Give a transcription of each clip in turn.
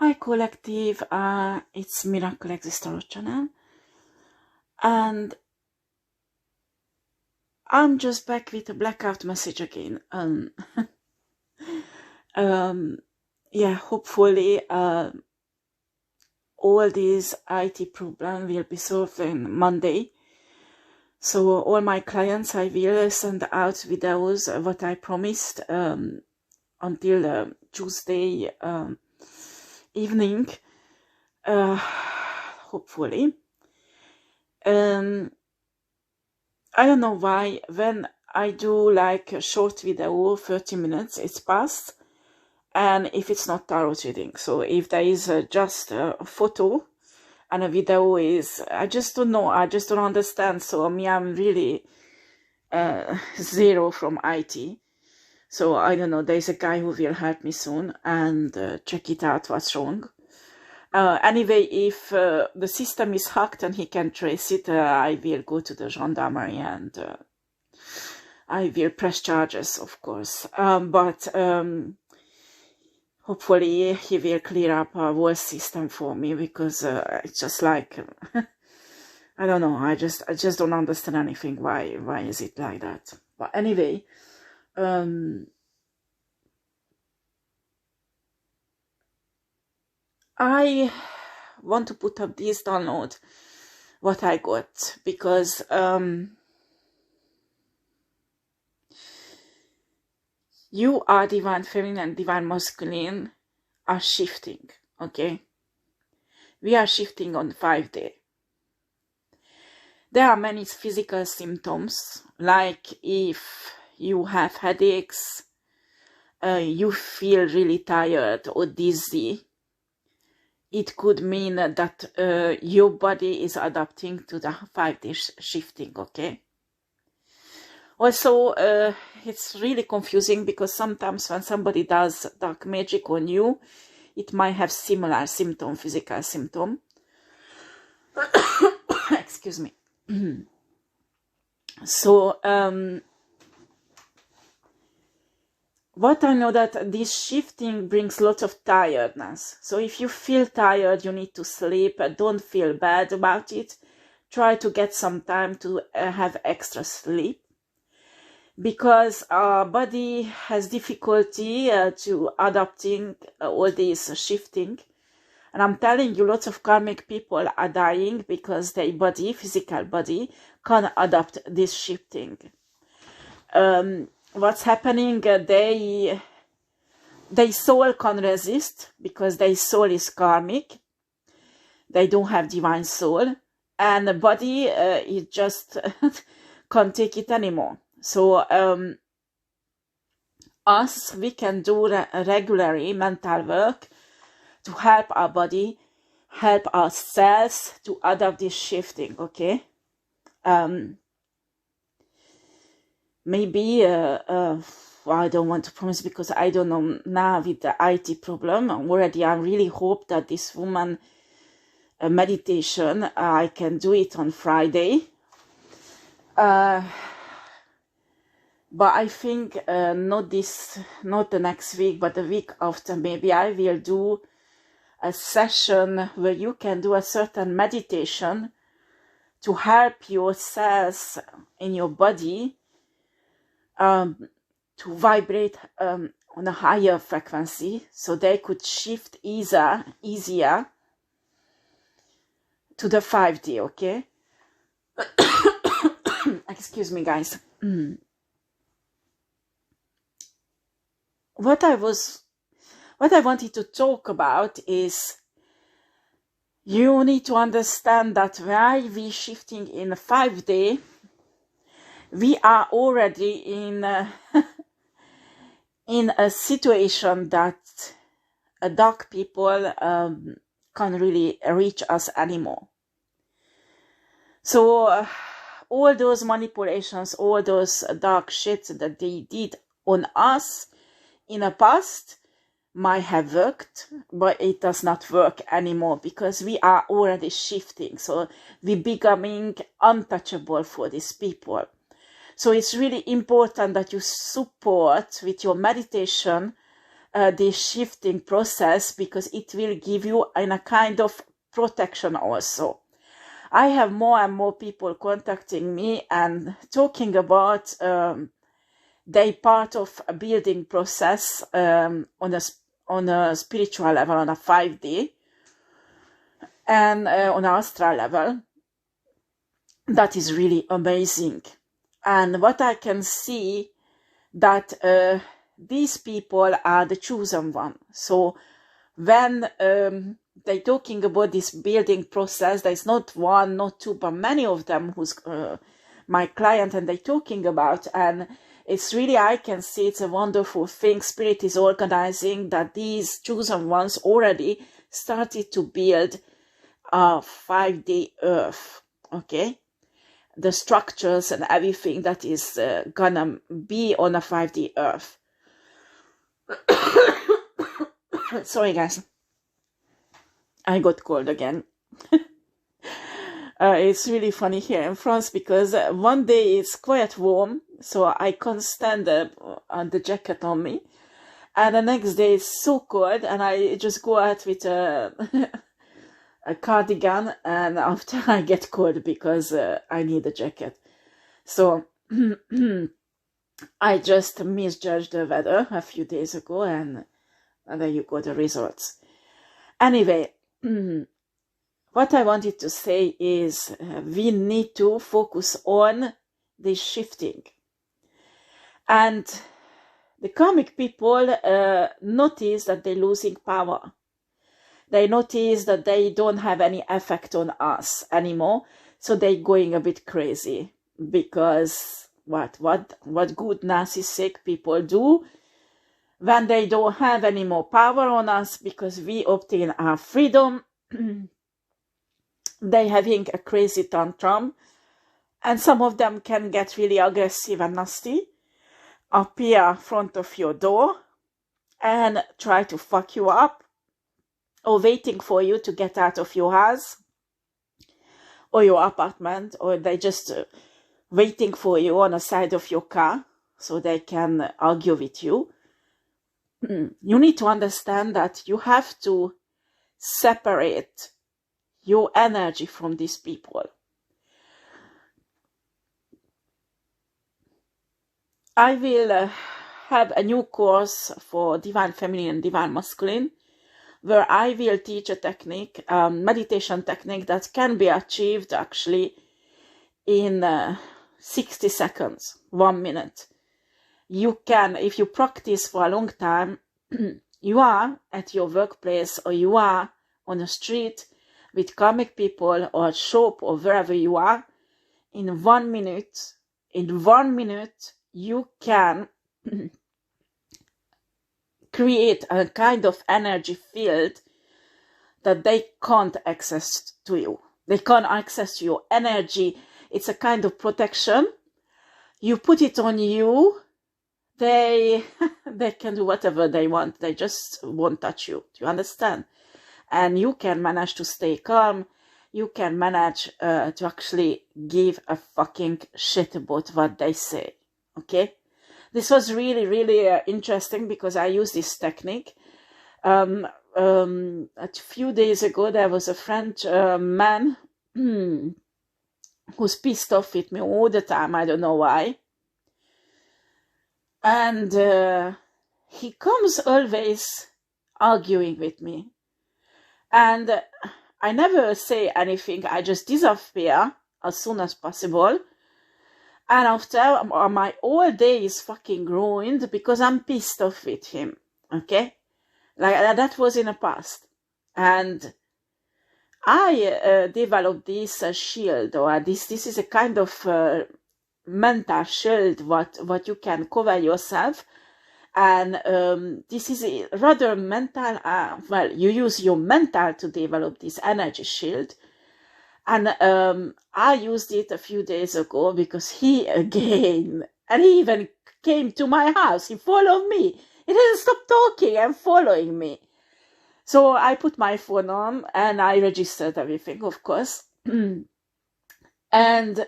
Hi collective, it's Miraclexistetarot channel, and I'm just back with a blackout message again. Yeah, hopefully all these IT problems will be solved on Monday. So all my clients, I will send out videos what I promised until Tuesday evening. Hopefully. I don't know why when I do like a short video, 30 minutes, it's past, and if it's not tarot reading. So if there is just a photo and a video is, I just don't know, I just don't understand. So I'm really zero from IT. So I don't know, there's a guy who will help me soon and check it out what's wrong. Anyway, if the system is hacked and he can trace it, I will go to the gendarmerie and I will press charges, of course. But hopefully he will clear up a whole system for me, because it's just like I don't know. I just don't understand anything. Why is it like that? But anyway, I want to put up this download, what I got, because you are divine feminine and divine masculine are shifting, okay? We are shifting on 5D. There are many physical symptoms, like if you have headaches, you feel really tired or dizzy. It could mean that your body is adapting to the 5D shifting, okay? Also, it's really confusing because sometimes when somebody does dark magic on you, it might have similar symptom, physical symptom. Excuse me. So, what I know that this shifting brings lots of tiredness. So if you feel tired, you need to sleep. Don't feel bad about it. Try to get some time to have extra sleep, because our body has difficulty to adapting all this shifting. And I'm telling you, lots of karmic people are dying because their body, physical body, can't adapt this shifting. What's happening, their soul can't resist because their soul is karmic. They don't have divine soul. And the body, it just can't take it anymore. So us, we can do regularly mental work to help our body, help ourselves to adapt this shifting, okay? Maybe, well, I don't want to promise because I don't know now with the IT problem. Already I really hope that this woman meditation, I can do it on Friday. But I think not the next week, but the week after, maybe I will do a session where you can do a certain meditation to help yourselves in your body to vibrate on a higher frequency, so they could shift easier to the 5D, okay? Excuse me, guys. What I wanted to talk about is you need to understand that while we shifting in 5D, we are already in a situation that dark people can't really reach us anymore. So all those manipulations, all those dark shit that they did on us in the past might have worked, but it does not work anymore because we are already shifting. So we're becoming untouchable for these people. So it's really important that you support with your meditation this shifting process, because it will give you in a kind of protection also. I have more and more people contacting me and talking about they part of a building process on a spiritual level, on a 5D, and on an astral level. That is really amazing. And what I can see, that these people are the chosen one. So when they're talking about this building process, there's not one, not two, but many of them who's my client, and they're talking about, and it's really, I can see it's a wonderful thing. Spirit is organizing that these chosen ones already started to build a 5D earth, okay? The structures and everything that is gonna be on a 5D earth. Sorry guys, I got cold again. It's really funny here in France, because one day it's quite warm, so I can't stand the jacket on me, and the next day it's so cold, and I just go out with a cardigan, and after I get cold because I need a jacket. So I just misjudged the weather a few days ago, and there you go, the results. Anyway, what I wanted to say is we need to focus on this shifting. And the karmic people notice that they're losing power. They notice that they don't have any effect on us anymore, so they're going a bit crazy. Because what good narcissistic people do when they don't have any more power on us, because we obtain our freedom, they having a crazy tantrum, and some of them can get really aggressive and nasty, appear in front of your door and try to fuck you up, or waiting for you to get out of your house or your apartment, or they just waiting for you on the side of your car so they can argue with you. You need to understand that you have to separate your energy from these people. I will have a new course for Divine Feminine and Divine Masculine, where I will teach a technique, meditation technique that can be achieved actually in 60 seconds, 1 minute. You can, if you practice for a long time, you are at your workplace, or you are on the street with karmic people, or a shop, or wherever you are, in 1 minute, you can create a kind of energy field that they can't access to you. They can't access your energy. It's a kind of protection. You put it on you, they can do whatever they want. They just won't touch you. Do you understand? And you can manage to stay calm. You can manage to actually give a fucking shit about what they say. Okay? This was really, really interesting, because I use this technique. A few days ago, there was a French man who's pissed off with me all the time. I don't know why. And he comes always arguing with me. And I never say anything. I just disappear as soon as possible. And after, my whole day is fucking ruined because I'm pissed off with him. Okay? Like, that was in the past. And I developed this shield, or this is a kind of mental shield, what you can cover yourself. And this is a rather mental, well, you use your mental to develop this energy shield. And I used it a few days ago, because he even came to my house. He followed me. He didn't stop talking and following me. So I put my phone on and I registered everything, of course. And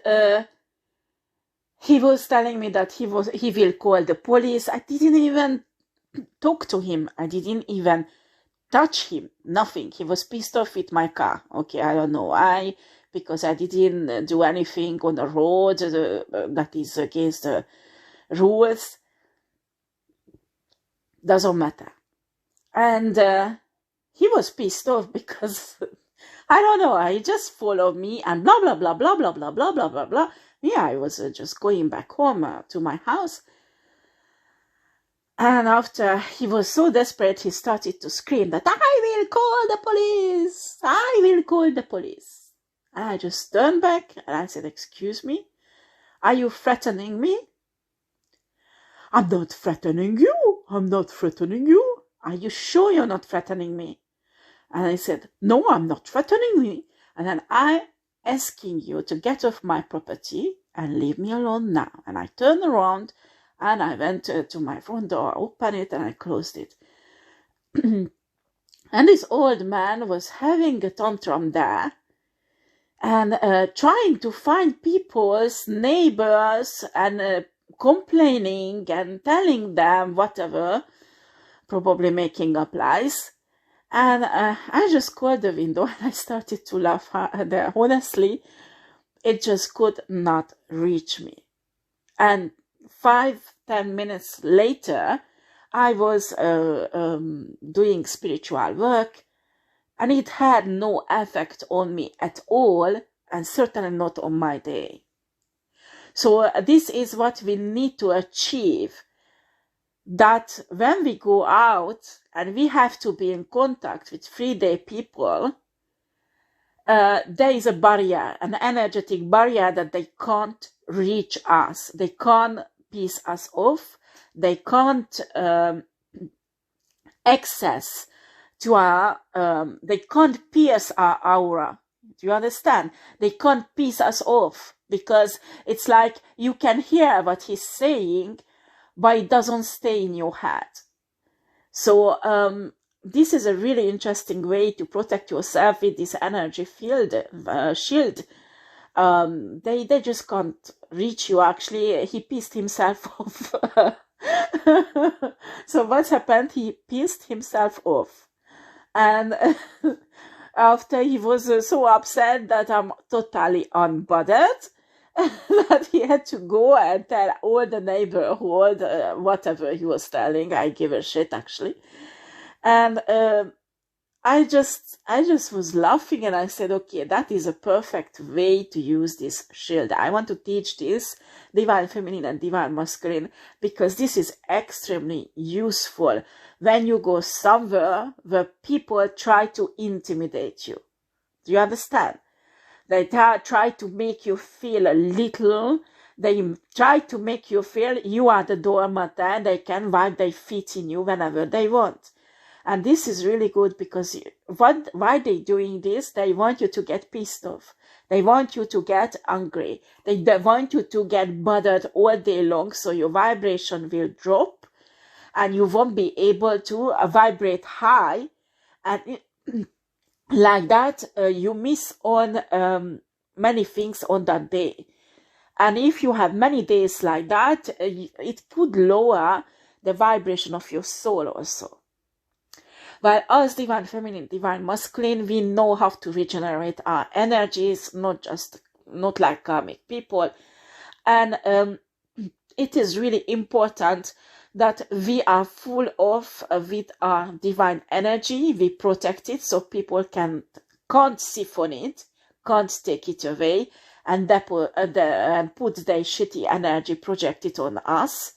he was telling me that he will call the police. I didn't even talk to him. I didn't even touch him, nothing. He was pissed off with my car. Okay, I don't know why, because I didn't do anything on the road that is against the rules. Doesn't matter. And he was pissed off because, I don't know, he just followed me and blah, blah, blah, blah, blah, blah, blah, blah, blah, blah. Yeah, I was just going back home to my house. And after he was so desperate, he started to scream that I will call the police. I will call the police. And I just turned back and I said, excuse me, are you threatening me? I'm not threatening you. I'm not threatening you. Are you sure you're not threatening me? And I said, no, I'm not threatening you. And then I'm asking you to get off my property and leave me alone now. And I turned around and I went to my front door, opened it, and I closed it. And this old man was having a tantrum there and trying to find people's neighbors and complaining and telling them whatever, probably making up lies. And I just closed the window and I started to laugh there. Honestly, it just could not reach me. And 5-10 minutes later, I was doing spiritual work, and it had no effect on me at all, and certainly not on my day. So this is what we need to achieve, that when we go out and we have to be in contact with 3D people, there is a barrier, an energetic barrier that they can't reach us. They can't piece us off. They can't access to our, they can't pierce our aura. Do you understand? They can't piece us off because it's like you can hear what he's saying, but it doesn't stay in your head. So this is a really interesting way to protect yourself with this energy field shield. They just can't reach you. Actually, he pissed himself off. So what happened? He pissed himself off, and after he was so upset that I'm totally unbothered, that he had to go and tell all the neighborhood whatever he was telling. I give a shit, actually. And I just was laughing, and I said, okay, that is a perfect way to use this shield. I want to teach this divine feminine and divine masculine because this is extremely useful when you go somewhere where people try to intimidate you. Do you understand? They try to make you feel a little. They try to make you feel you are the doormat and they can wipe their feet in you whenever they want. And this is really good because why they doing this? They want you to get pissed off. They want you to get angry. They want you to get bothered all day long, so your vibration will drop and you won't be able to vibrate high. And like that, you miss on many things on that day. And if you have many days like that, it could lower the vibration of your soul also. But as divine feminine, divine masculine, we know how to regenerate our energies, not like karmic people. And it is really important that we are full of with our divine energy. We protect it so people can't siphon it, can't take it away, and put their shitty energy, project it on us.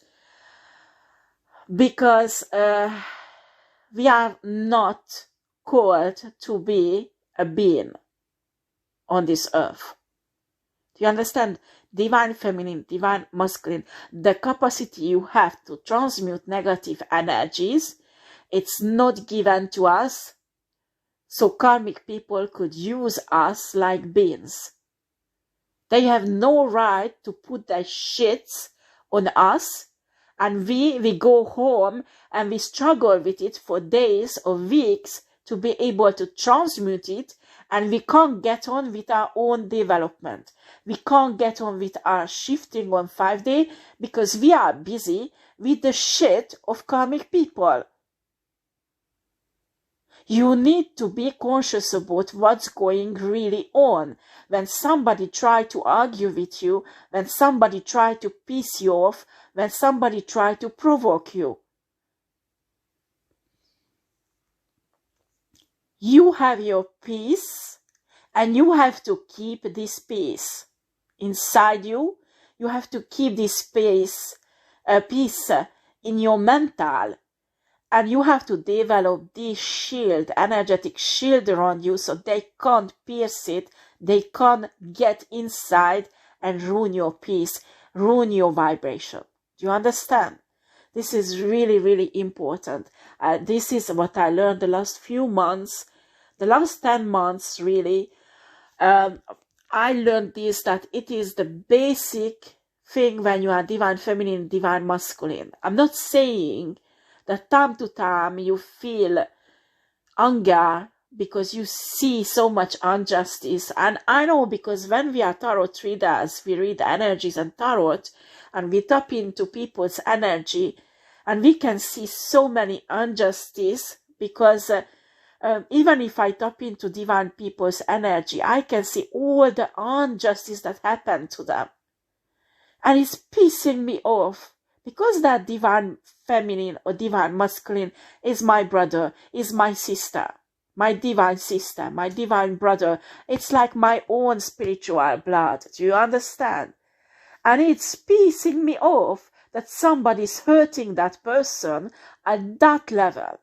Because we are not called to be a being on this earth. Do you understand? Divine feminine, divine masculine, the capacity you have to transmute negative energies, it's not given to us, so karmic people could use us like beings. They have no right to put their shits on us, and we go home and we struggle with it for days or weeks to be able to transmute it, and we can't get on with our own development. We can't get on with our shifting on 5D because we are busy with the shit of karmic people. You need to be conscious about what's going really on. When somebody tries to argue with you, when somebody tries to piss you off, when somebody tries to provoke you, you have your peace, and you have to keep this peace inside you. You have to keep this peace in your mental, and you have to develop this shield, energetic shield around you, so they can't pierce it, they can't get inside and ruin your peace, ruin your vibration. Do you understand? This is really, really important. This is what I learned the last few months, the last 10 months, really. I learned this, that it is the basic thing when you are divine feminine, divine masculine. I'm not saying that time to time you feel anger because you see so much injustice. And I know, because when we are tarot readers, we read energies and tarot, and we tap into people's energy, and we can see so many injustice, because even if I tap into divine people's energy, I can see all the injustice that happened to them. And it's pissing me off, because that divine feminine or divine masculine is my brother, is my sister, my divine brother. It's like my own spiritual blood. Do you understand? And it's pissing me off that somebody's hurting that person at that level.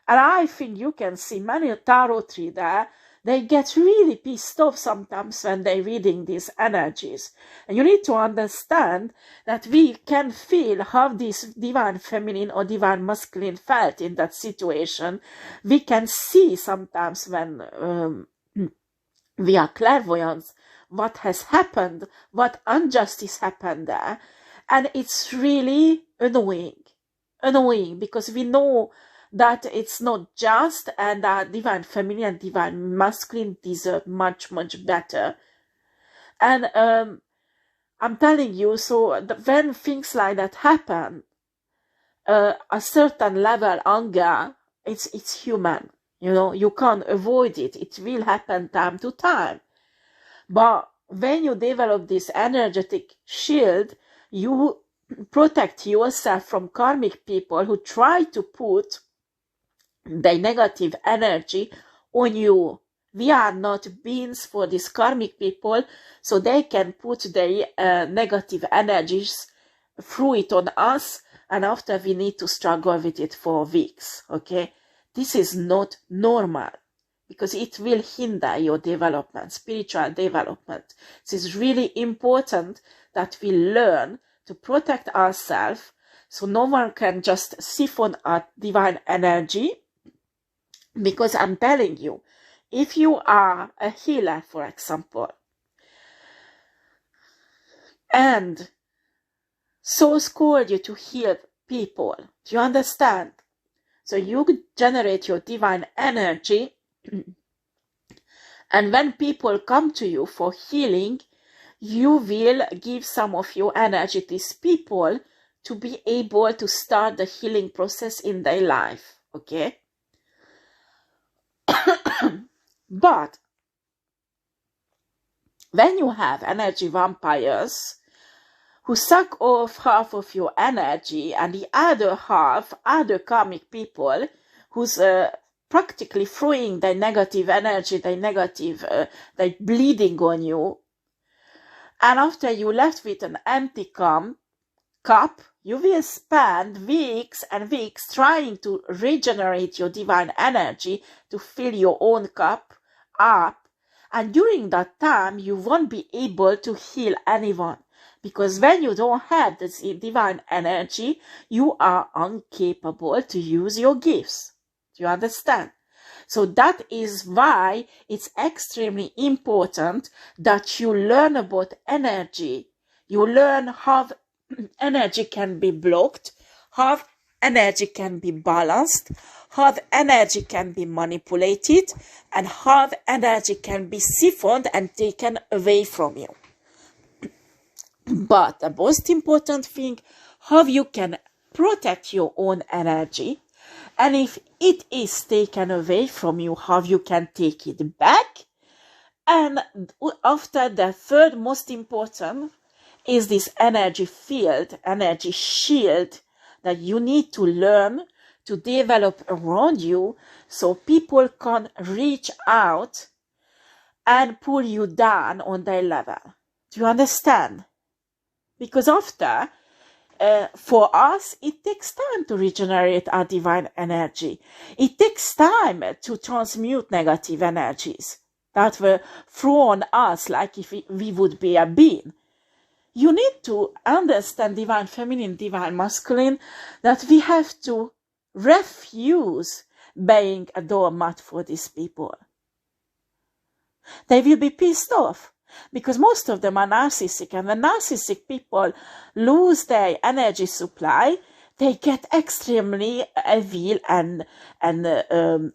And I think you can see many tarot readers, they get really pissed off sometimes when they're reading these energies. And you need to understand that we can feel how this divine feminine or divine masculine felt in that situation. We can see sometimes when we are clairvoyants what has happened, what injustice happened there. And it's really annoying, because we know that it's not just, and that divine feminine and divine masculine deserve much, much better. And I'm telling you, so when things like that happen, a certain level anger, it's human. You know, you can't avoid it. It will happen time to time. But when you develop this energetic shield, you protect yourself from karmic people who try to put the negative energy on you. We are not beings for these karmic people, so they can put the negative energies through it on us, and after we need to struggle with it for weeks. Okay, this is not normal, because it will hinder your development, spiritual development. It is really important that we learn to protect ourselves, so no one can just siphon our divine energy. Because I'm telling you, if you are a healer, for example, and Source called you to heal people, do you understand? So you generate your divine energy, and when people come to you for healing, you will give some of your energy to these people to be able to start the healing process in their life, okay? But when you have energy vampires who suck off half of your energy, and the other half, other karmic people who's practically throwing their negative energy, their bleeding on you, and after you left with an empty cup, you will spend weeks and weeks trying to regenerate your divine energy to fill your own cup up. And during that time, you won't be able to heal anyone. Because when you don't have this divine energy, you are incapable to use your gifts. Do you understand? So that is why it's extremely important that you learn about energy. You learn how energy can be blocked, how energy can be balanced, how the energy can be manipulated, and how the energy can be siphoned and taken away from you. But the most important thing, how you can protect your own energy, and if it is taken away from you, how you can take it back. And after, the third most important is this energy field, energy shield that you need to learn to develop around you so people can reach out and pull you down on their level. Do you understand? Because after, for us, it takes time to regenerate our divine energy. It takes time to transmute negative energies that were thrown us like if we would be a being. You need to understand divine feminine, divine masculine, that we have to refuse being a doormat for these people. They will be pissed off because most of them are narcissistic, and when narcissistic people lose their energy supply, they get extremely evil and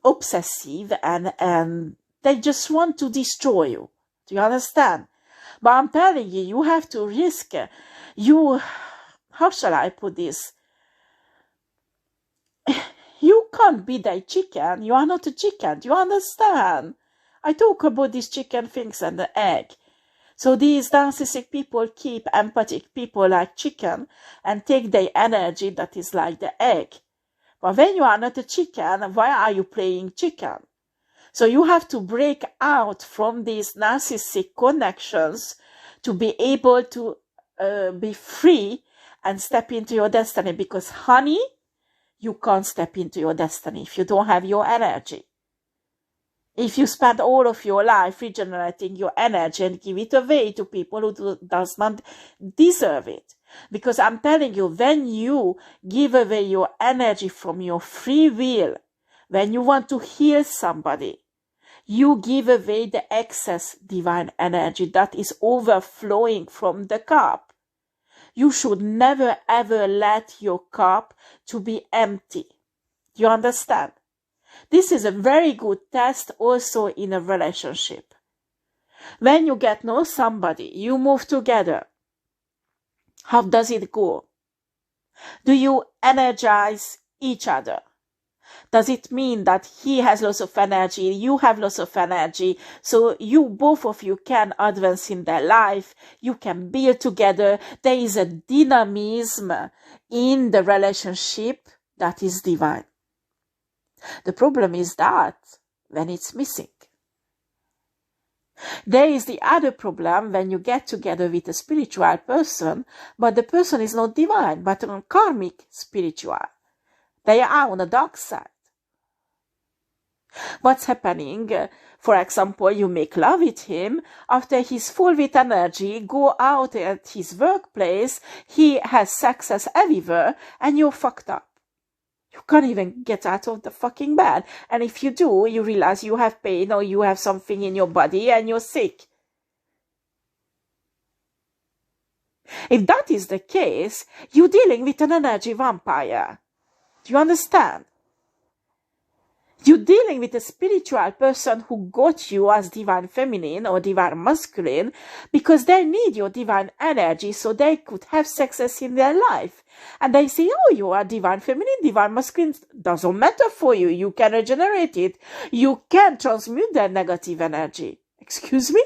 obsessive, and they just want to destroy you. Do you understand? But I'm telling you, you have to risk. How shall I put this? You can't be their chicken. You are not a chicken. Do you understand? I talk about these chicken things and the egg. So these narcissistic people keep empathic people like chicken and take their energy that is like the egg. But when you are not a chicken, why are you playing chicken? So you have to break out from these narcissistic connections to be able to be free and step into your destiny. Because, honey, you can't step into your destiny if you don't have your energy. If you spend all of your life regenerating your energy and give it away to people who does not deserve it. Because I'm telling you, when you give away your energy from your free will, when you want to heal somebody, you give away the excess divine energy that is overflowing from the cup. You should never ever let your cup to be empty. You understand? This is a very good test also in a relationship. When you get to know somebody, you move together. How does it go? Do you energize each other? Does it mean that he has lots of energy, you have lots of energy, so you both of you can advance in their life, you can build together, there is a dynamism in the relationship that is divine. The problem is that when it's missing. There is the other problem when you get together with a spiritual person, but the person is not divine, but on karmic spiritual. They are on the dark side. What's happening? For example, you make love with him, after he's full with energy, go out at his workplace, he has success everywhere, and you're fucked up. You can't even get out of the fucking bed. And if you do, you realize you have pain or you have something in your body and you're sick. If that is the case, you're dealing with an energy vampire. Do you understand? You're dealing with a spiritual person who got you as divine feminine or divine masculine because they need your divine energy so they could have success in their life. And they say, oh, you are divine feminine, divine masculine. Doesn't matter for you. You can regenerate it. You can transmute their negative energy. Excuse me?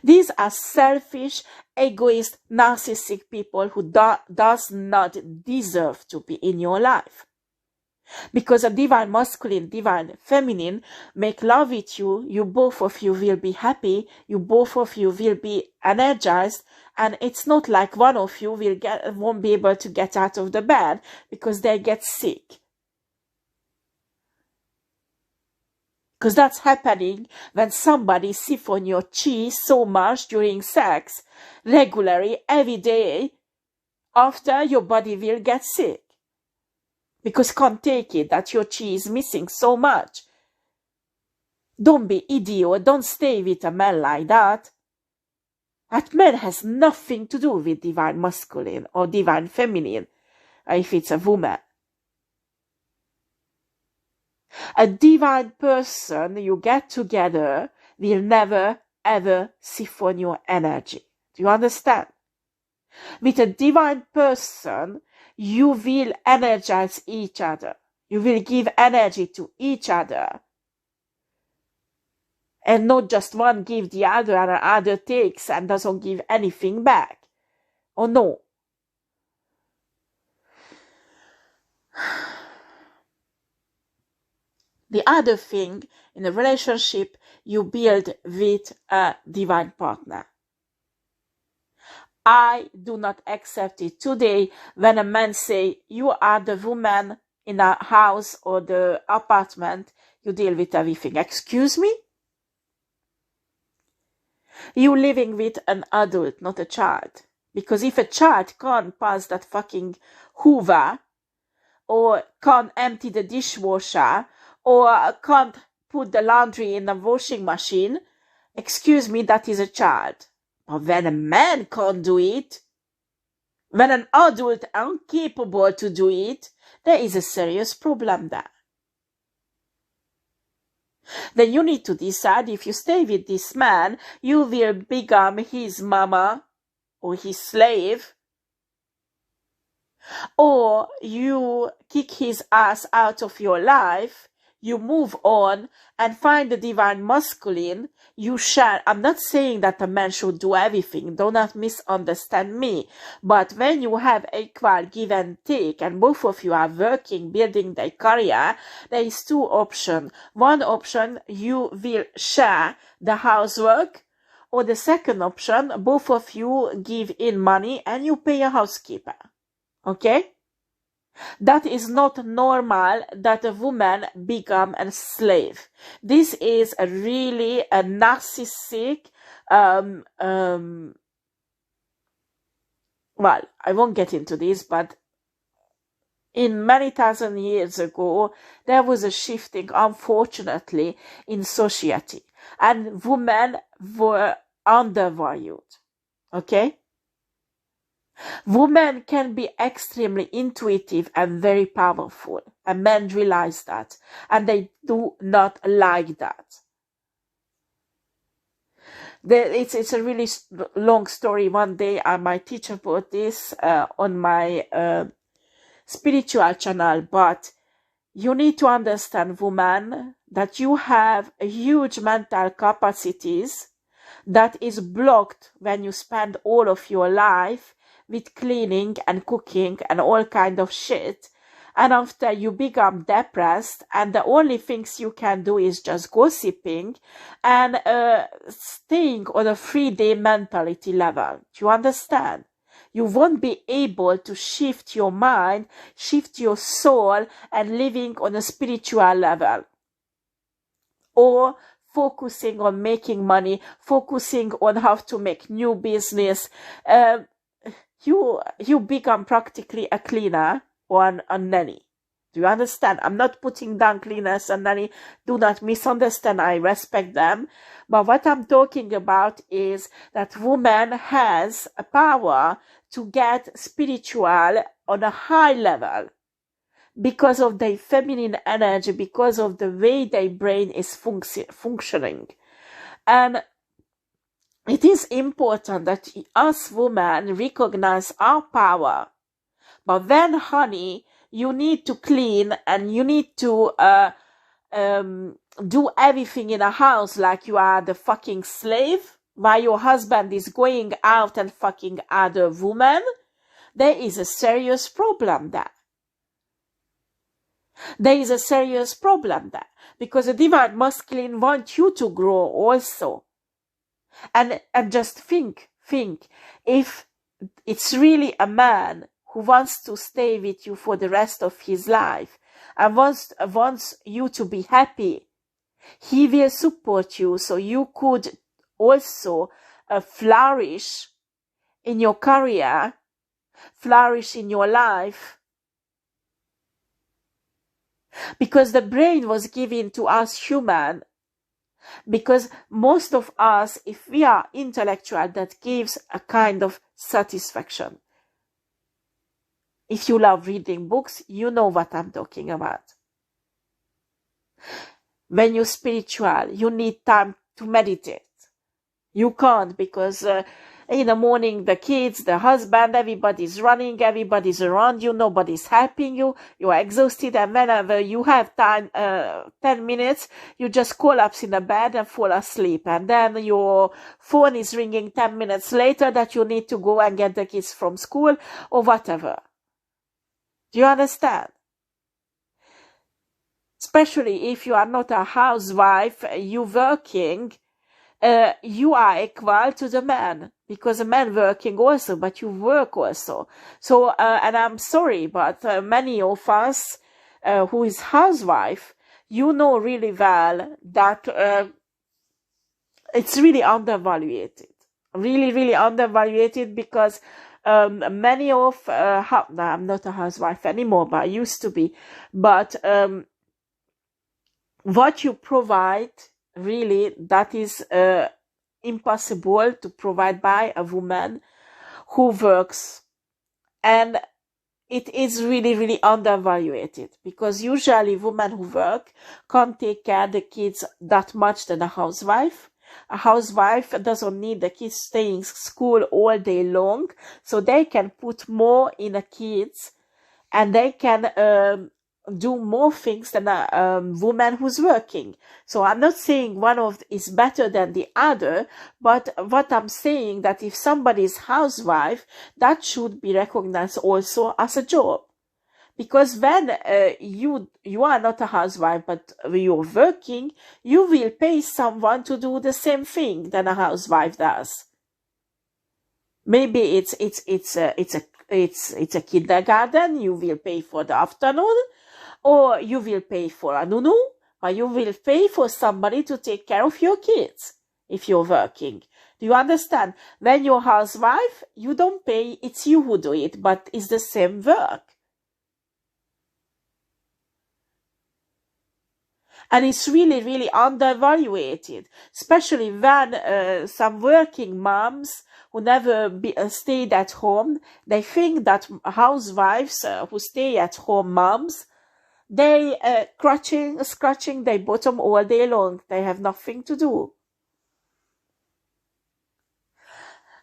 These are selfish, egoist, narcissistic people who does not deserve to be in your life. Because a divine masculine, divine feminine make love with you, you both of you will be happy, you both of you will be energized, and it's not like one of you won't be able to get out of the bed because they get sick. Because that's happening when somebody siphons your chi so much during sex, regularly, every day, after your body will get sick. Because can't take it that your chi is missing so much. Don't be idiot. Don't stay with a man like that. That man has nothing to do with divine masculine or divine feminine. if it's a woman. A divine person you get together will never ever siphon your energy. Do you understand? With a divine person, you will energize each other. You will give energy to each other. And not just one give the other and the other takes and doesn't give anything back. Oh no. The other thing, in a relationship, you build with a divine partner. I do not accept it today when a man say, you are the woman in a house or the apartment, you deal with everything. Excuse me? You living with an adult, not a child. Because if a child can't pass that fucking Hoover, or can't empty the dishwasher, or can't put the laundry in the washing machine, excuse me, that is a child. But when a man can't do it, when an adult is incapable to do it, there is a serious problem there. Then you need to decide if you stay with this man, you will become his mama or his slave, or you kick his ass out of your life, you move on and find the divine masculine, you shall. I'm not saying that a man should do everything, do not misunderstand me, but when you have equal give and take and both of you are working, building their career, there is two options. One option, you will share the housework, or the second option, both of you give in money and you pay a housekeeper. Okay? That is not normal that a woman become a slave. This is a really a narcissistic, well, I won't get into this, but in many thousand years ago, there was a shifting, unfortunately, in society. And women were undervalued. Okay? Women can be extremely intuitive and very powerful, and men realize that, and they do not like that. It's a really long story. One day I might teach about this on my spiritual channel, but you need to understand, woman, that you have a huge mental capacities that is blocked when you spend all of your life with cleaning and cooking and all kind of shit. And after you become depressed and the only things you can do is just gossiping and staying on a 3D mentality level. Do you understand? You won't be able to shift your mind, shift your soul and living on a spiritual level. Or focusing on making money, focusing on how to make new business. You become practically a cleaner or a nanny. Do you understand? I'm not putting down cleaners and nanny. Do not misunderstand. I respect them. But what I'm talking about is that woman has a power to get spiritual on a high level because of their feminine energy, because of the way their brain is functioning. And it is important that us women recognize our power. But then, honey, you need to clean and you need to do everything in a house like you are the fucking slave while your husband is going out and fucking other women. There is a serious problem there. There is a serious problem there. Because the divine masculine wants you to grow also. And just think, if it's really a man who wants to stay with you for the rest of his life and wants you to be happy, he will support you so you could also flourish in your career, flourish in your life. Because the brain was given to us human. Because most of us, if we are intellectual, that gives a kind of satisfaction. If you love reading books, you know what I'm talking about. When you're spiritual, you need time to meditate. You can't, because in the morning, the kids, the husband, everybody's running, everybody's around you, nobody's helping you, you are exhausted, and whenever you have time, 10 minutes, you just collapse in the bed and fall asleep, and then your phone is ringing 10 minutes later that you need to go and get the kids from school, or whatever. Do you understand? Especially if you are not a housewife, you working, you are equal to the man, because the man working also, but you work also. So, and I'm sorry, but many of us who is housewife, you know really well that it's really undervalued. Really, really undervalued, because many of, no, I'm not a housewife anymore, but I used to be. But what you provide, really, that is impossible to provide by a woman who works. And it is really, really undervalued, because usually women who work can't take care of the kids that much than a housewife. A housewife doesn't need the kids staying school all day long, so they can put more in the kids, and they can do more things than a woman who's working. So I'm not saying one of is better than the other, but what I'm saying, that if somebody is housewife, that should be recognized also as a job. Because when you are not a housewife, but you're working, you will pay someone to do the same thing than a housewife does. Maybe it's a kindergarten, you will pay for the afternoon, or you will pay for a nunu, or you will pay for somebody to take care of your kids if you're working. Do you understand? When you're a housewife, you don't pay, it's you who do it, but it's the same work. And it's really, really undervalued, especially when some working moms who never stayed at home, they think that housewives who stay at home moms, they scratching their bottom all day long. They have nothing to do.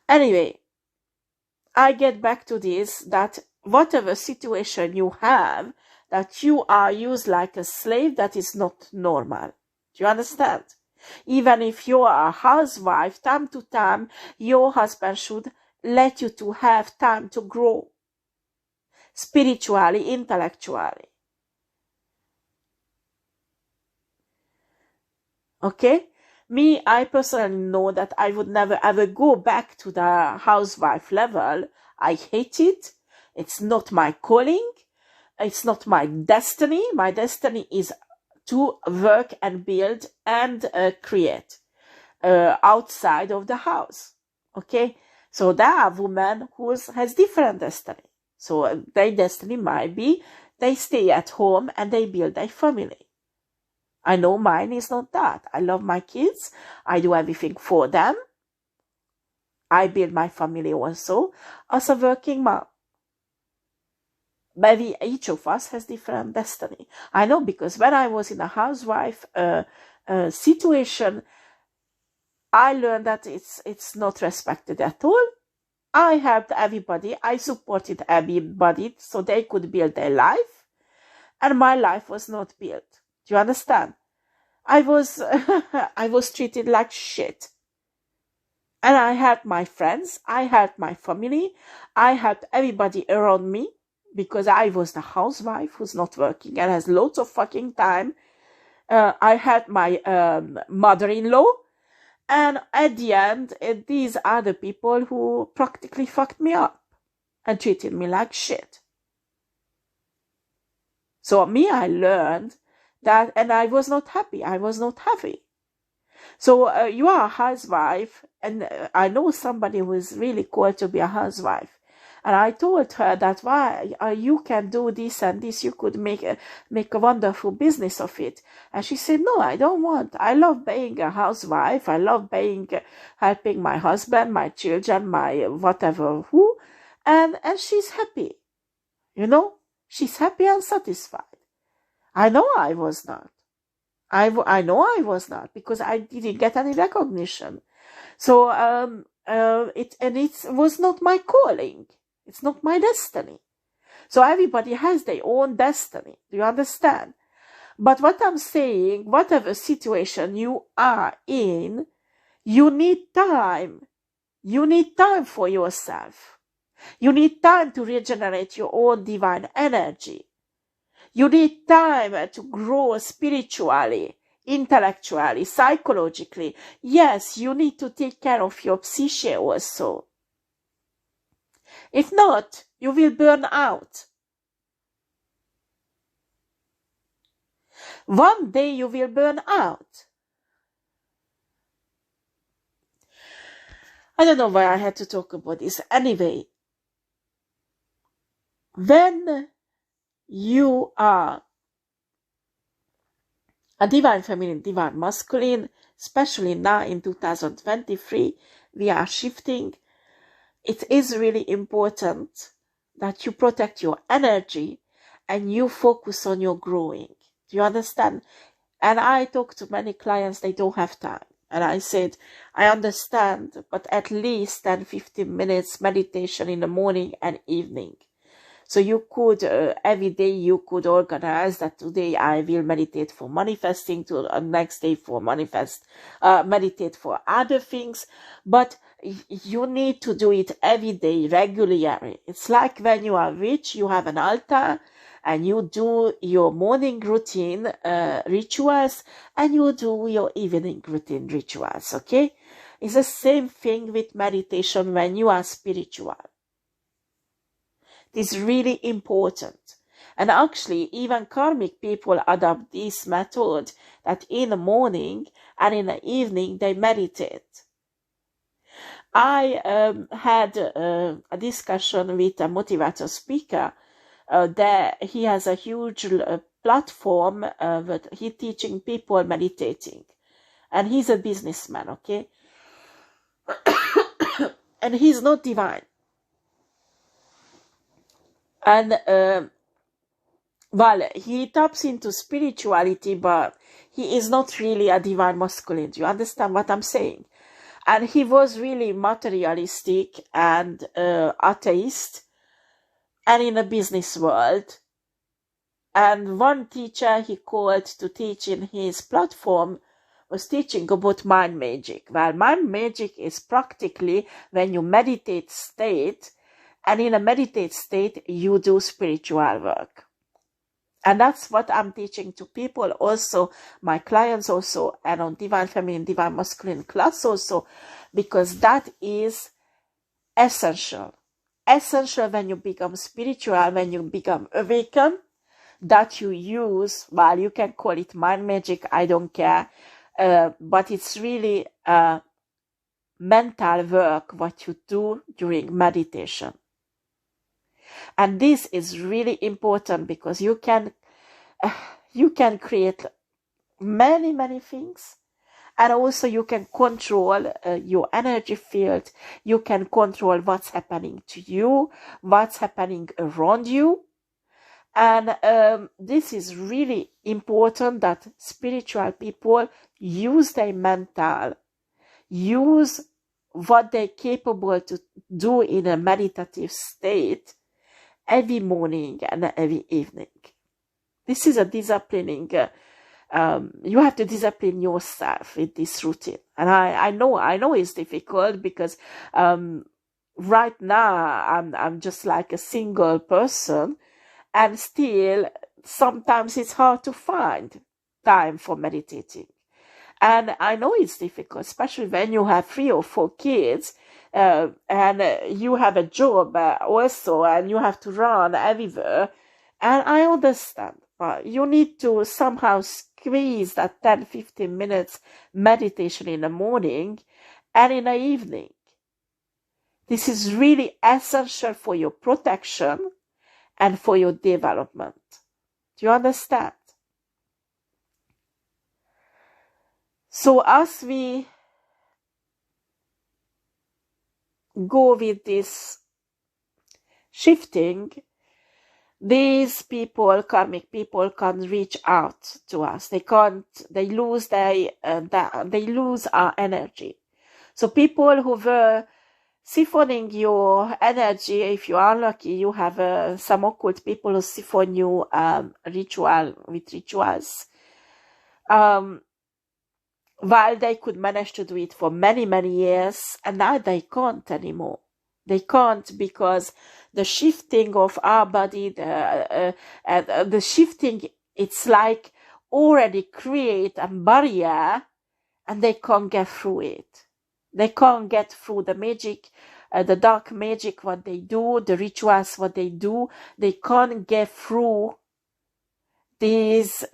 Anyway, I get back to this, that whatever situation you have, that you are used like a slave, that is not normal. Do you understand? Even if you are a housewife, time to time, your husband should let you to have time to grow. Spiritually, intellectually. Okay? Me, I personally know that I would never ever go back to the housewife level. I hate it. It's not my calling. It's not my destiny. My destiny is to work and build and create outside of the house. Okay? So there are women who has different destiny. So their destiny might be they stay at home and they build their family. I know mine is not that. I love my kids. I do everything for them. I build my family also as a working mom. But each of us has different destiny. I know, because when I was in a housewife situation, I learned that it's not respected at all. I helped everybody. I supported everybody so they could build their life. And my life was not built. Do you understand? I was treated like shit. And I helped my friends. I helped my family. I helped everybody around me, because I was the housewife who's not working and has loads of fucking time. I helped my mother-in-law. And at the end, these are the people who practically fucked me up and treated me like shit. So I learned that, and I was not happy. I was not happy. So you are a housewife, and I know somebody who is really called to be a housewife. And I told her that why you can do this and this, you could make a wonderful business of it. And she said, no, I don't want. I love being a housewife. I love helping my husband, my children, my whatever who, and she's happy. You know, she's happy and satisfied. I know I was not. I know I was not, because I didn't get any recognition. So it was not my calling. It's not my destiny. So everybody has their own destiny. Do you understand? But what I'm saying, whatever situation you are in, you need time. You need time for yourself. You need time to regenerate your own divine energy. You need time to grow spiritually, intellectually, psychologically. Yes, you need to take care of your psyche also. If not, you will burn out. One day you will burn out. I don't know why I had to talk about this. Anyway, when you are a divine feminine, divine masculine, especially now in 2023, we are shifting. It is really important that you protect your energy and you focus on your growing. Do you understand? And I talk to many clients, they don't have time. And I said, I understand, but at least 10-15 minutes meditation in the morning and evening. So you could, every day you could organize that today I will meditate for manifesting, to next day for meditate for other things. But you need to do it every day, regularly. It's like when you are rich, you have an altar and you do your morning routine rituals and you do your evening routine rituals, okay? It's the same thing with meditation when you are spiritual. It is really important. And actually, even karmic people adopt this method, that in the morning and in the evening they meditate. I had a discussion with a motivator speaker. There he has a huge platform that he's teaching people meditating. And he's a businessman, okay? And he's not divine. And well, he taps into spirituality, but he is not really a divine masculine. Do you understand what I'm saying? And he was really materialistic and atheist, and in a business world. And one teacher he called to teach in his platform was teaching about mind magic. Well, mind magic is practically when you meditate state, and in a meditate state, you do spiritual work. And that's what I'm teaching to people also, my clients also, and on Divine Feminine, Divine Masculine class also, because that is essential. Essential when you become spiritual, when you become awakened, that you use, well, you can call it mind magic, I don't care, but it's really mental work what you do during meditation. And this is really important because you can create many things, and also you can control your energy field. You can control what's happening to you, what's happening around you. And this is really important, that spiritual people use their mental, use what they're capable to do in a meditative state every morning and every evening. This is a disciplining, you have to discipline yourself with this routine. And I know it's difficult because right now I'm just like a single person, and still sometimes it's hard to find time for meditating. And I know it's difficult, especially when you have 3 or 4 kids, and you have a job also, and you have to run everywhere. And I understand, but you need to somehow squeeze that 10-15 minutes meditation in the morning and in the evening. This is really essential for your protection and for your development. Do you understand? So as we go with this shifting, these people, karmic people, can't reach out to us. They can't. They lose they lose our energy. So people who were siphoning your energy, if you are lucky, you have some occult people who siphon you rituals. While they could manage to do it for many, many years, and now they can't anymore. They can't, because the shifting of our body, the shifting, it's like already create a barrier, and they can't get through it. They can't get through the magic, the dark magic, what they do, the rituals, what they do. They can't get through these,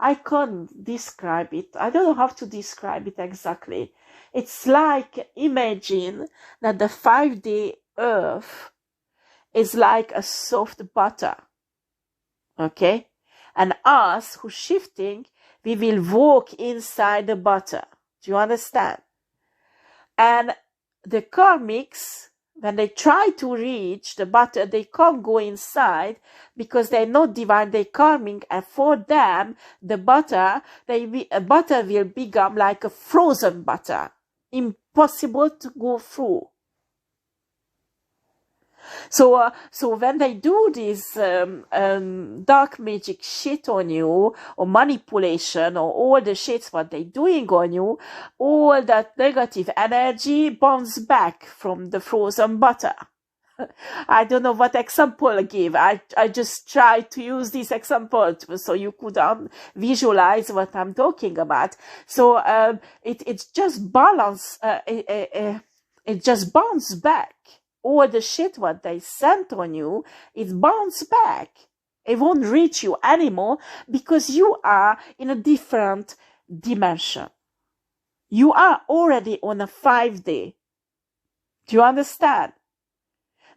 I can't describe it. I don't know how to describe it exactly. It's like, imagine that the 5D earth is like a soft butter. Okay? And us who's shifting, we will walk inside the butter. Do you understand? And the karmics, when they try to reach the butter, they can't go inside because they're not divine, they're karmic, and for them, the butter, butter will become like a frozen butter. Impossible to go through. So when they do this dark magic shit on you, or manipulation, or all the shits what they're doing on you, all that negative energy bounces back from the frozen butter. I don't know what example I give. I just try to use this example so you could visualize what I'm talking about. So it just balance. It just bounces back. All the shit what they sent on you, it bounces back. It won't reach you anymore because you are in a different dimension. You are already on a 5D. Do you understand?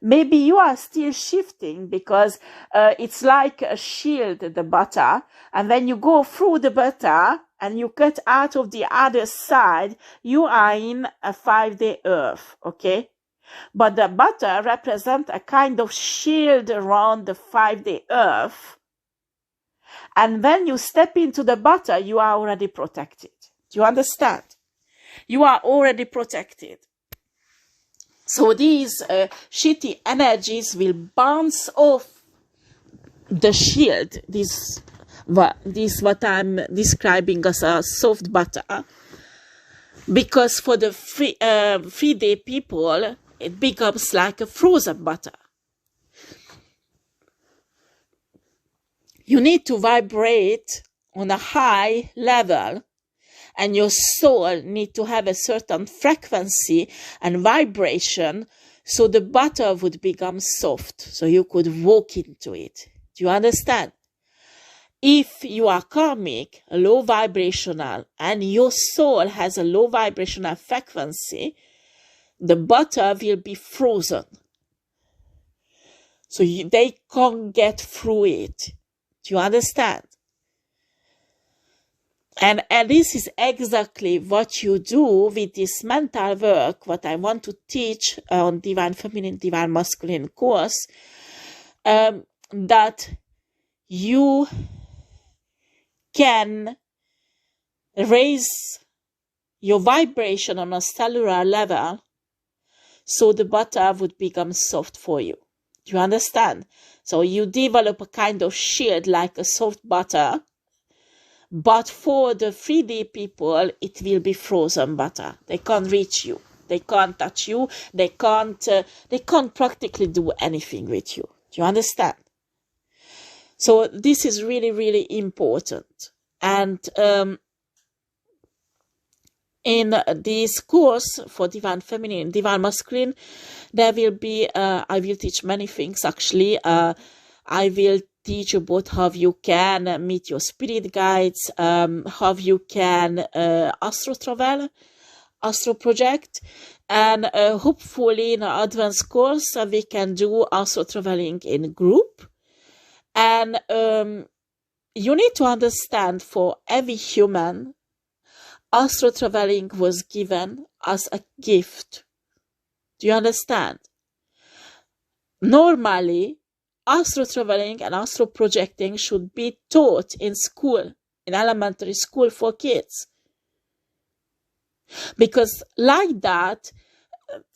Maybe you are still shifting because it's like a shield, the butter, and when you go through the butter and you cut out of the other side, you are in a 5D earth, okay? But the butter represents a kind of shield around the 5D earth. And when you step into the butter, you are already protected. Do you understand? You are already protected. So these shitty energies will bounce off the shield. This what I'm describing as a soft butter. Because for the 3D people, it becomes like a frozen butter. You need to vibrate on a high level, and your soul need to have a certain frequency and vibration so the butter would become soft, so you could walk into it. Do you understand? If you are karmic, low vibrational, and your soul has a low vibrational frequency, the butter will be frozen. So they can't get through it. Do you understand? And this is exactly what you do with this mental work, what I want to teach on Divine Feminine, Divine Masculine course, that you can raise your vibration on a cellular level so the butter would become soft for you. Do you understand? So you develop a kind of shield like a soft butter, but for the 3D people, it will be frozen butter. They can't reach you. They can't touch you. They can't practically do anything with you. Do you understand? So this is really, really important. And in this course for Divine Feminine, Divine Masculine, there will be, I will teach many things actually. I will teach about how you can meet your spirit guides, how you can astro travel, astro project, and hopefully in an advanced course we can do astro traveling in group. And you need to understand, for every human, astro traveling was given as a gift. Do you understand? Normally, astro traveling and astro projecting should be taught in school, in elementary school for kids. Because like that,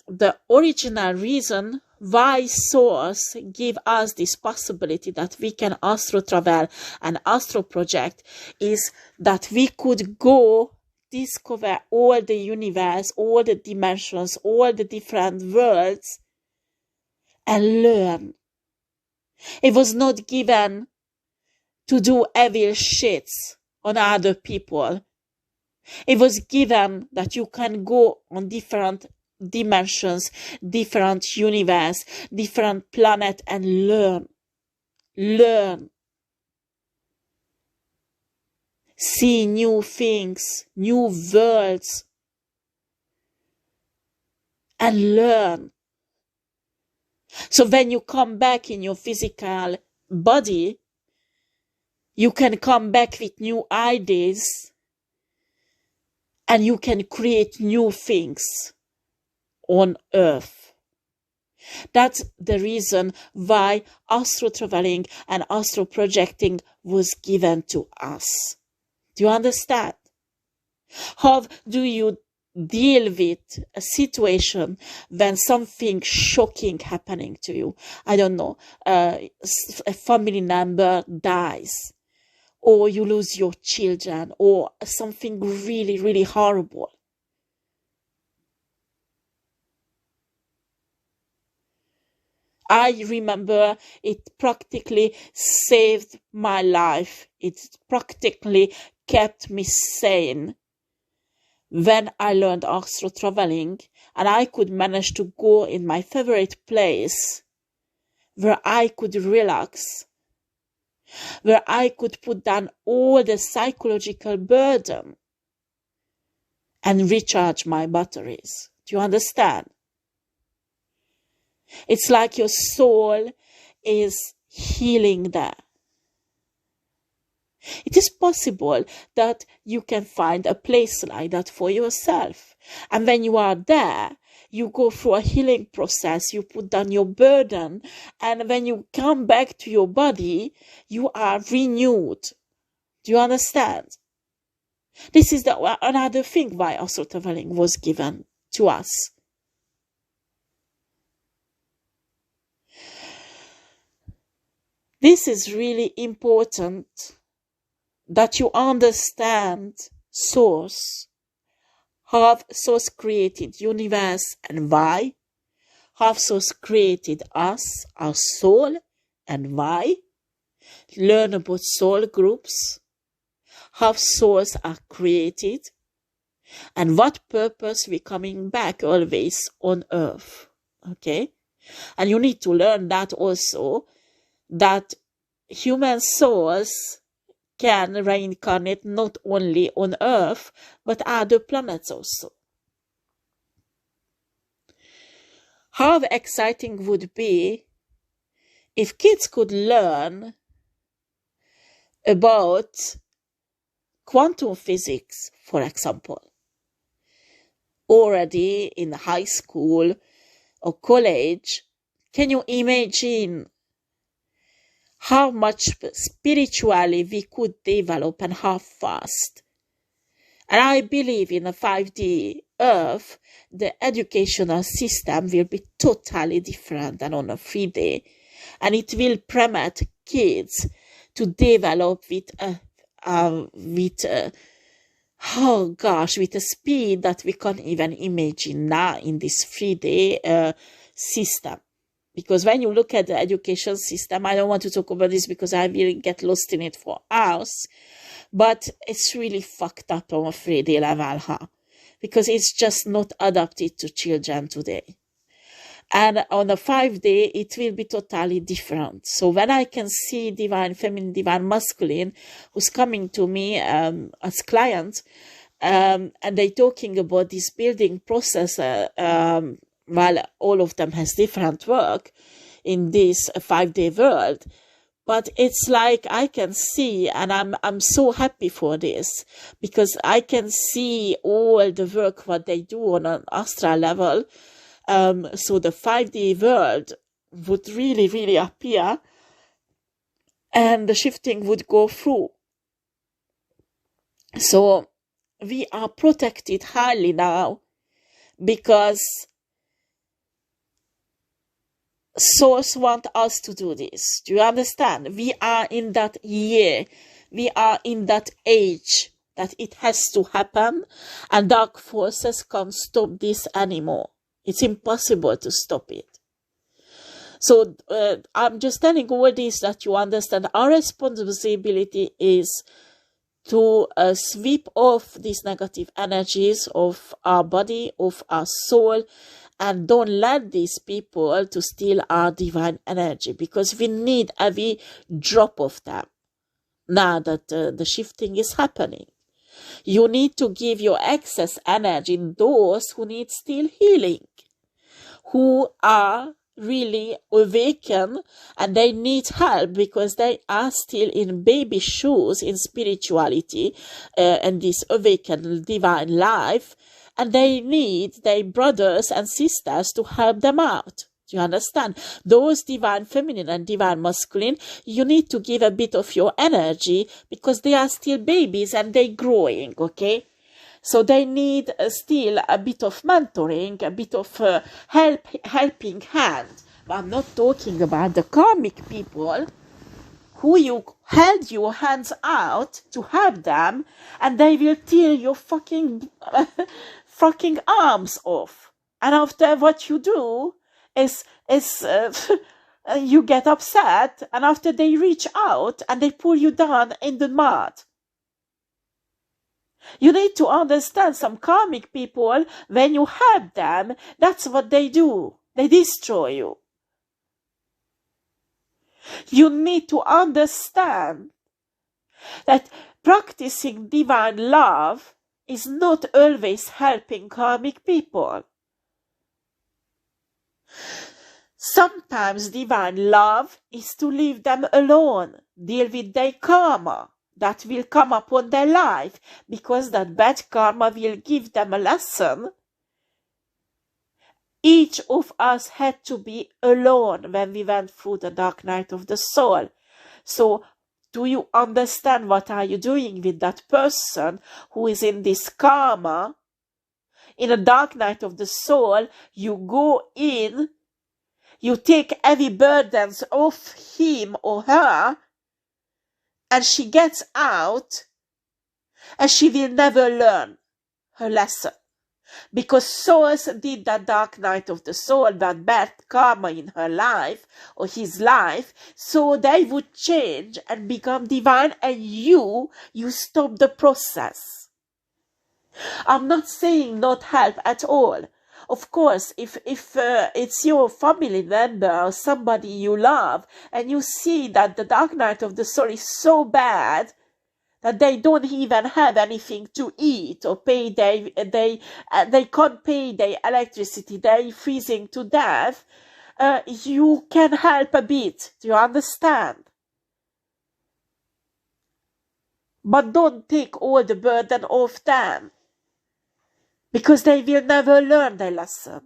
the original reason why source give us this possibility that we can astro travel and astro project is that we could go discover all the universe, all the dimensions, all the different worlds and learn. It was not given to do evil shits on other people. It was given that you can go on different dimensions, different universe, different planet and learn. Learn. See new things, new worlds. And learn. So when you come back in your physical body, you can come back with new ideas and you can create new things on Earth. That's the reason why astro traveling and astro projecting was given to us. Do you understand? How do you deal with a situation when something shocking happening to you? I don't know, a family member dies, or you lose your children, or something really, really horrible. I remember it practically saved my life. It practically kept me sane when I learned astro traveling and I could manage to go in my favorite place where I could relax, where I could put down all the psychological burden and recharge my batteries. Do you understand? It's like your soul is healing there. It is possible that you can find a place like that for yourself. And when you are there, you go through a healing process, you put down your burden, and when you come back to your body, you are renewed. Do you understand? This is another thing why astro traveling was given to us. This is really important that you understand source, how source created universe and why, how source created us, our soul, and why. Learn about soul groups, how souls are created, and what purpose we're coming back always on Earth. Okay? And you need to learn that also, that human souls can reincarnate not only on Earth, but other planets also. How exciting would be if kids could learn about quantum physics, for example, already in high school or college. Can you imagine how much spiritually we could develop and how fast? And I believe in a 5D Earth, the educational system will be totally different than on a 3D. And it will permit kids to develop with a speed that we can't even imagine now in this 3D system. Because when you look at the education system, I don't want to talk about this because I will get lost in it for hours, but it's really fucked up on a 3D level, huh? Because it's just not adapted to children today. And on a 5D, it will be totally different. So when I can see divine feminine, divine masculine, who's coming to me as clients, and they talking about this building process, while all of them has different work in this 5D world, but it's like I can see, and I'm so happy for this, because I can see all the work what they do on an astral level. So the 5D world would really, really appear and the shifting would go through. So we are protected highly now because Source want us to do this. Do you understand? We are in that year. We are in that age that it has to happen, and dark forces can't stop this anymore. It's impossible to stop it. So I'm just telling all this that you understand. Our responsibility is to sweep off these negative energies of our body, of our soul, and don't let these people to steal our divine energy, because we need every drop of them now that the shifting is happening. You need to give your excess energy to those who need still healing, who are really awakened and they need help because they are still in baby shoes in spirituality and this awakened divine life, and they need their brothers and sisters to help them out. Do you understand? Those divine feminine and divine masculine, you need to give a bit of your energy because they are still babies and they're growing, okay? So they need still a bit of mentoring, a bit of helping hand. But I'm not talking about the karmic people who you held your hands out to help them, and they will tear your fucking arms off. And after what you do is you get upset, and after they reach out and they pull you down in the mud. You need to understand, some karmic people, when you help them, that's what they do. They destroy you. You need to understand that practicing divine love is not always helping karmic people. Sometimes divine love is to leave them alone, deal with their karma that will come upon their life, because that bad karma will give them a lesson. Each of us had to be alone when we went through the dark night of the soul. So, do you understand what are you doing with that person who is in this karma? In a dark night of the soul, you go in, you take heavy burdens off him or her, and she gets out, and she will never learn her lesson. Because Source did that dark night of the soul, that bad karma in her life, or his life, so they would change and become divine, and you stop the process. I'm not saying not help at all. Of course, if it's your family member or somebody you love, and you see that the dark night of the soul is so bad that they don't even have anything to eat or pay, they can't pay their electricity, they're freezing to death, you can help a bit. Do you understand? But don't take all the burden off them, because they will never learn their lesson.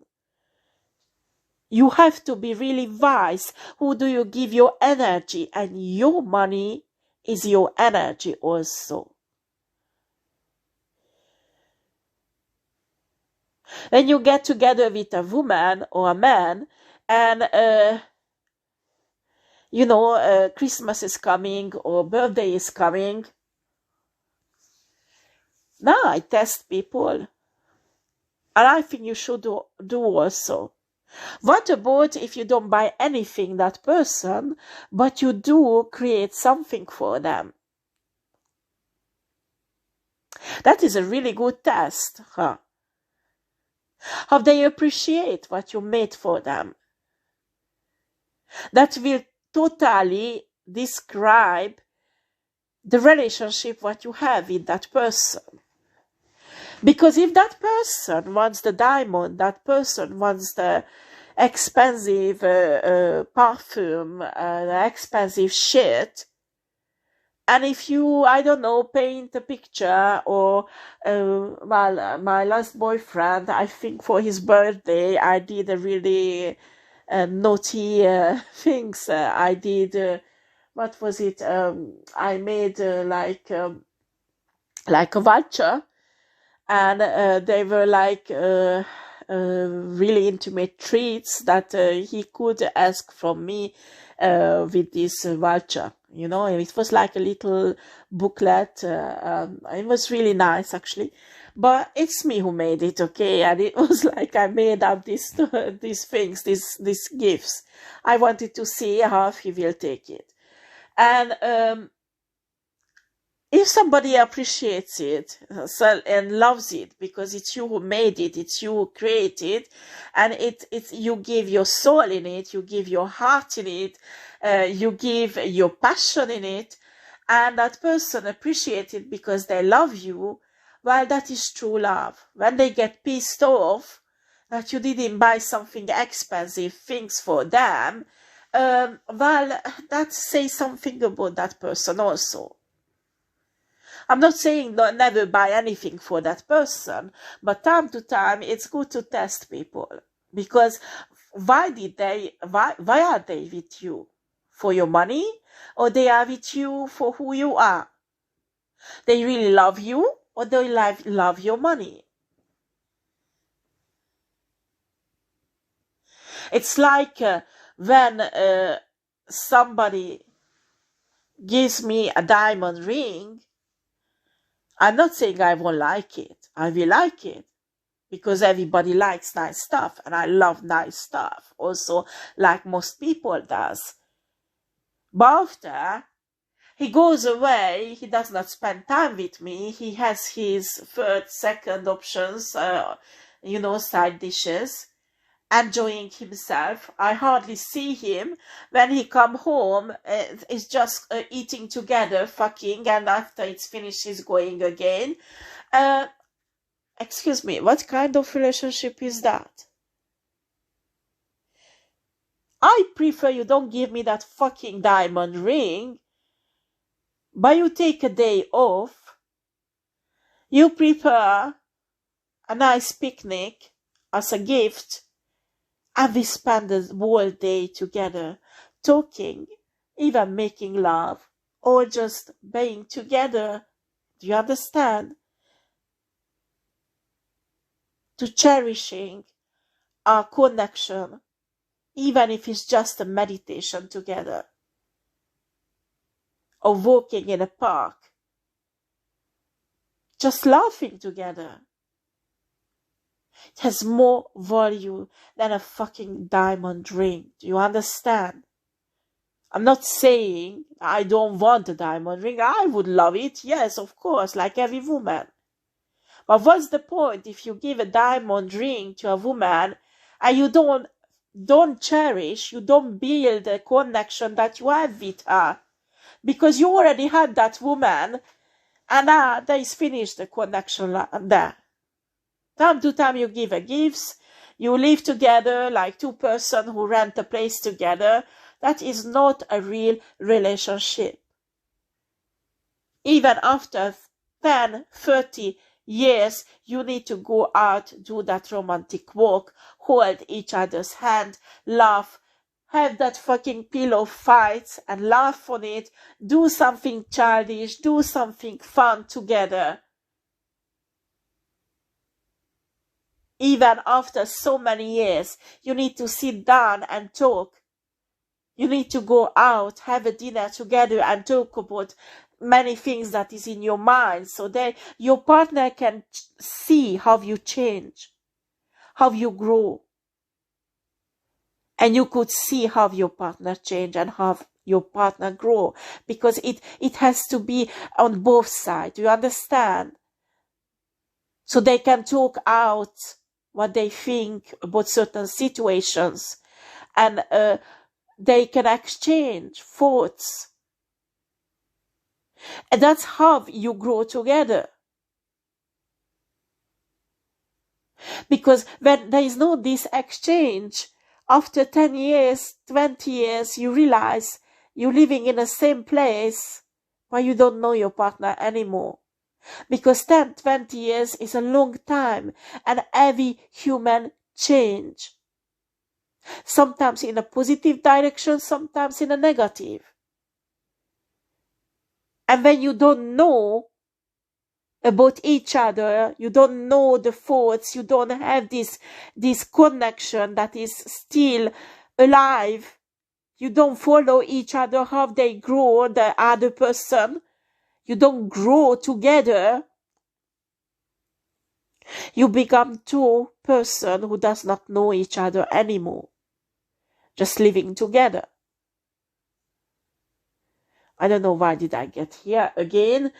You have to be really wise. Who do you give your energy? And your money is your energy also. When you get together with a woman or a man, and Christmas is coming or birthday is coming, now I test people, and I think you should do also. What about if you don't buy anything that person, but you do create something for them? That is a really good test, huh? How they appreciate what you made for them. That will totally describe the relationship what you have with that person. Because if that person wants the diamond, that person wants the expensive perfume, the expensive shit, and if you, I don't know, paint a picture, or my last boyfriend, I think for his birthday, I did a really naughty things. I did what was it? I made like a vulture, and they were like really intimate treats that he could ask from me with this vulture. You know, and it was like a little booklet. It was really nice, actually. But it's me who made it, okay? And it was like I made up these things, these gifts. I wanted to see how he will take it. And if somebody appreciates it and loves it because it's you who made it, it's you who created, and it's you give your soul in it, you give your heart in it, you give your passion in it, and that person appreciates it because they love you, well, that is true love. When they get pissed off that you didn't buy something expensive things for them, well, that says something about that person also. I'm not saying never buy anything for that person, but time to time it's good to test people, because why are they with you? For your money, or they are with you for who you are? They really love you, or they love your money? It's like when somebody gives me a diamond ring, I'm not saying I won't like it. I will like it because everybody likes nice stuff, and I love nice stuff also, like most people does. But after he goes away, he does not spend time with me. He has his third, second options, you know, side dishes, enjoying himself. I hardly see him. When he come home, it's just eating together, fucking, and after it's finished, he's going again. Excuse me, what kind of relationship is that? I prefer you don't give me that fucking diamond ring, but you take a day off. You prepare a nice picnic as a gift, and we spend the whole day together, talking, even making love, or just being together. Do you understand? To cherishing our connection, even if it's just a meditation together, or walking in a park, just laughing together. It has more value than a fucking diamond ring. Do you understand? I'm not saying I don't want a diamond ring. I would love it, yes, of course, like every woman. But what's the point if you give a diamond ring to a woman and you don't cherish, you don't build a connection that you have with her? Because you already had that woman, and there is finished the connection there. Time to time you give a gifts, you live together like two persons who rent a place together. That is not a real relationship. Even after 10, 30 years, you need to go out, do that romantic walk, hold each other's hand, laugh, have that fucking pillow fight and laugh on it, do something childish, do something fun together. Even after so many years, you need to sit down and talk. You need to go out, have a dinner together and talk about many things that is in your mind, so that your partner can see how you change, how you grow. And you could see how your partner change and how your partner grow, because it has to be on both sides. Do you understand? So they can talk out what they think about certain situations, and they can exchange thoughts. And that's how you grow together. Because when there is no this exchange, after 10 years, 20 years, you realize you're living in the same place, but you don't know your partner anymore. Because 10, 20 years is a long time, and every human change. Sometimes in a positive direction, sometimes in a negative. And when you don't know about each other, you don't know the thoughts, you don't have this connection that is still alive, you don't follow each other, how they grow, the other person, you don't grow together, you become two persons who does not know each other anymore, just living together. I don't know why did I get here again.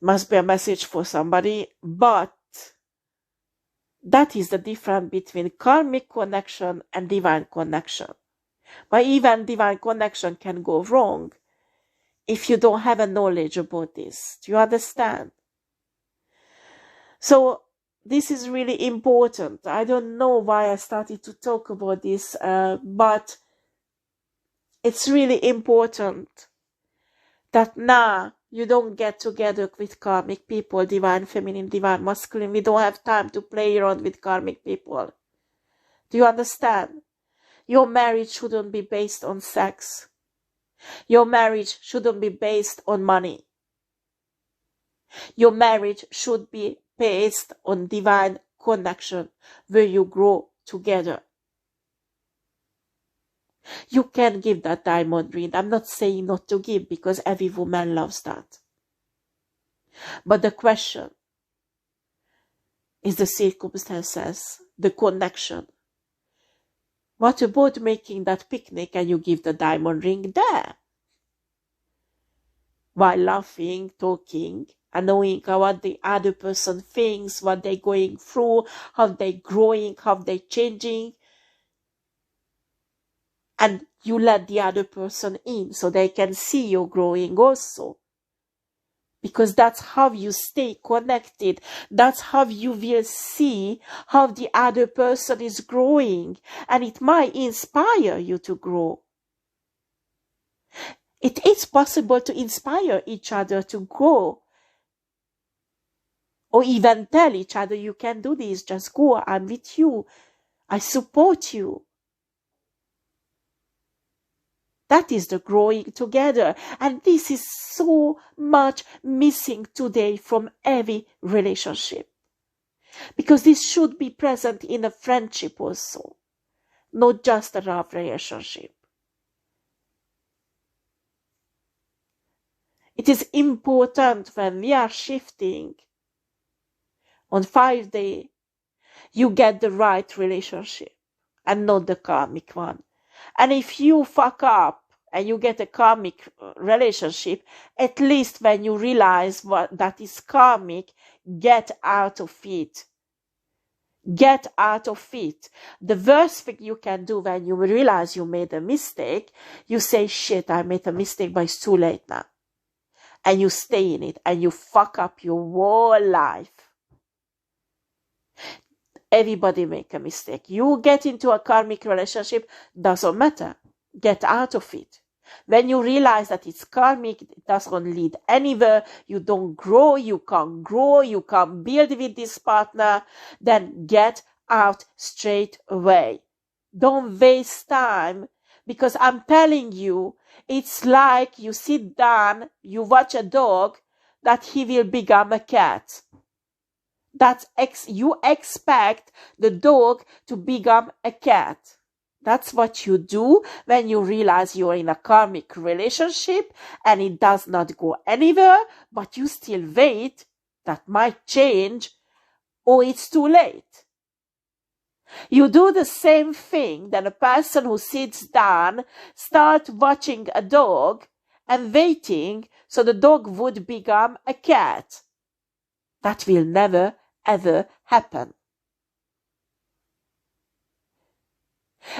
Must be a message for somebody, but that is the difference between karmic connection and divine connection. But even divine connection can go wrong if you don't have a knowledge about this. Do you understand? So this is really important. I don't know why I started to talk about this, but it's really important that now you don't get together with karmic people, divine feminine, divine masculine. We don't have time to play around with karmic people. Do you understand? Your marriage shouldn't be based on sex. Your marriage shouldn't be based on money. Your marriage should be based on divine connection where you grow together. You can give that diamond ring. I'm not saying not to give because every woman loves that. But the question is the circumstances, the connection. What about making that picnic and you give the diamond ring there? While laughing, talking, and knowing what the other person thinks, what they're going through, how they're growing, how they're changing. And you let the other person in so they can see you growing also. Because that's how you stay connected. That's how you will see how the other person is growing. And it might inspire you to grow. It is possible to inspire each other to grow. Or even tell each other, you can do this, just go, I'm with you. I support you. That is the growing together. And this is so much missing today from every relationship. Because this should be present in a friendship also. Not just a love relationship. It is important when we are shifting on 5D, you get the right relationship and not the karmic one. And if you fuck up and you get a karmic relationship, at least when you realize what that is karmic, get out of it. Get out of it. The worst thing you can do when you realize you made a mistake, you say, shit, I made a mistake, but it's too late now. And you stay in it and you fuck up your whole life. Everybody make a mistake. You get into a karmic relationship, doesn't matter. Get out of it. When you realize that it's karmic, it doesn't lead anywhere, you don't grow, you can't build with this partner, then get out straight away. Don't waste time, because I'm telling you, it's like you sit down, you watch a dog, that he will become a cat. You expect the dog to become a cat. That's what you do when you realize you're in a karmic relationship and it does not go anywhere, but you still wait. That might change, or it's too late. You do the same thing than a person who sits down, starts watching a dog and waiting so the dog would become a cat. That will never ever happen.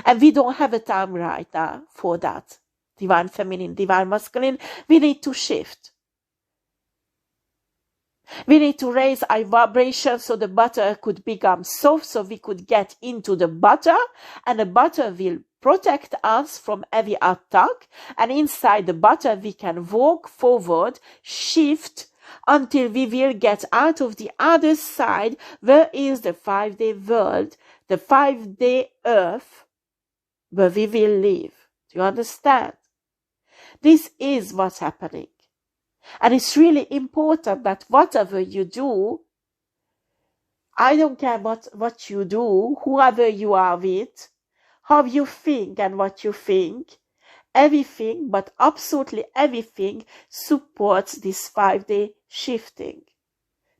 And we don't have a time right now for that. Divine feminine, divine masculine. We need to shift. We need to raise our vibration so the butter could become soft, so we could get into the butter, and the butter will protect us from every attack. And inside the butter we can walk forward, shift, until we will get out of the other side, where is the 5D world, the 5D earth, where we will live. Do you understand? This is what's happening. And it's really important that whatever you do, I don't care what you do, whoever you are with, how you think and what you think, everything, but absolutely everything supports this 5-day shifting.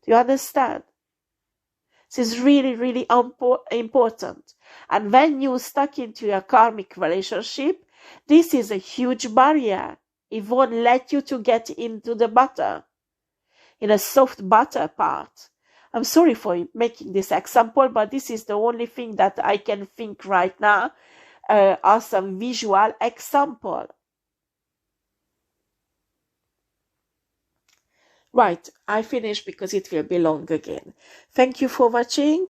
Do you understand? This is really, really important. And when you're stuck into a karmic relationship, this is a huge barrier. It won't let you to get into the butter, in a soft butter part. I'm sorry for making this example, but this is the only thing that I can think right now as a visual example. Right, I finished because it will be long again. Thank you for watching.